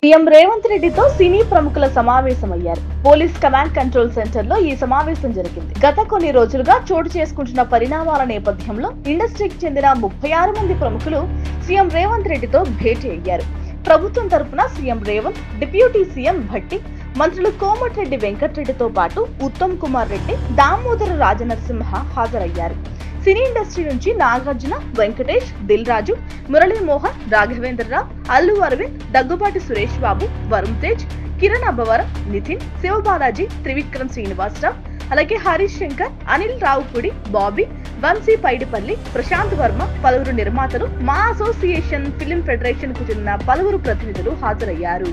CM Revanth రెడ్డితో సినీ ప్రముఖుల సమావేశమయ్యారు. పోలీస్ కమాండ్ కంట్రోల్ సెంటర్ లో ఈ సమావేశం జరిగింది. గత కొన్ని రోజులుగా చోటు చేసుకుంటున్న పరిణామాల నేపథ్యంలో ఇండస్ట్రీకి చెందిన 36 మంది ప్రముఖులు సీఎం రేవంత్ రెడ్డితో భేటీ అయ్యారు. ప్రభుత్వం తరపున CM Revanth, deputy CM Bhatti, మంత్రులు కోమటిరెడ్డి వెంకటరెడ్డితో పాటు ఉత్తమ్ కుమార్ రెడ్డి, దామోదర రాజనరసింహ హాజరయ్యారు. సినీ ఇండస్ట్రీ నుంచి నాగార్జున, వెంకటేష్, దిల్ రాజు, మురళీ మోహన్, రాఘవేంద్రరావు, అల్లు అరవింద్, దగ్గుబాటి సురేష్ బాబు, వరుణ్ తేజ్, కిరణ్ అబ్బవరం, నితిన్, శివబాలాజీ, త్రివిక్రమ్ శ్రీనివాసరావు, అలాగే హరీష్ శంకర్, అనిల్ రావుపూడి, బాబీ, వంశీ పైడిపల్లి, ప్రశాంత్ వర్మ, పలువురు నిర్మాతలు, మా అసోసియేషన్, ఫిలిం ఫెడరేషన్ కు చెందిన పలువురు ప్రతినిధులు హాజరయ్యారు.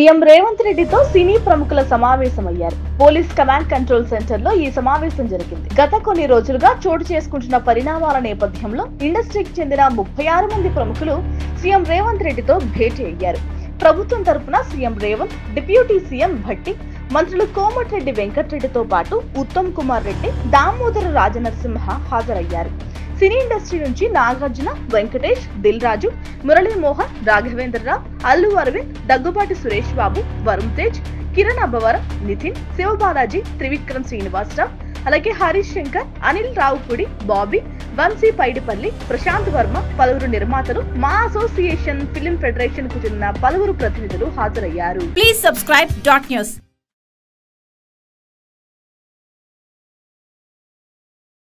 సీఎం రేవంత్ రెడ్డితో సినీ ప్రముఖుల సమావేశమయ్యారు. పోలీస్ కమాండ్ కంట్రోల్ సెంటర్ లో ఈ సమావేశం జరిగింది. గత కొన్ని రోజులుగా చోటు చేసుకుంటున్న పరిణామాల నేపథ్యంలో ఇండస్ట్రీకి చెందిన 36 మంది ప్రముఖులు సీఎం రేవంత్ రెడ్డితో భేటీ అయ్యారు. ప్రభుత్వం తరపున CM Revanth, deputy CM Bhatti, మంత్రులు కోమటిరెడ్డి వెంకటరెడ్డితో పాటు ఉత్తమ్ కుమార్ రెడ్డి, దామోదర రాజనరసింహ హాజరయ్యారు. సినీ ఇండస్ట్రీ నుంచి నాగార్జున, వెంకటేష్, దిల్ రాజు, మురళీ మోహన్, రాఘవేంద్రరావు, అల్లు అరవింద్, దగ్గుబాటి సురేష్ బాబు, వరుణ్ తేజ్, కిరణ్ అబ్బవరం, నితిన్, శివబాలాజీ, త్రివిక్రమ్ శ్రీనివాసరావు, అలాగే హరీష్ శంకర్, అనిల్ రావుపూడి, బాబీ, వంశీ పైడిపల్లి, ప్రశాంత్ వర్మ, పలువురు నిర్మాతలు, మా అసోసియేషన్, ఫిలిం ఫెడరేషన్ కు చెందిన పలువురు ప్రతినిధులు హాజరయ్యారు. Please subscribe .news.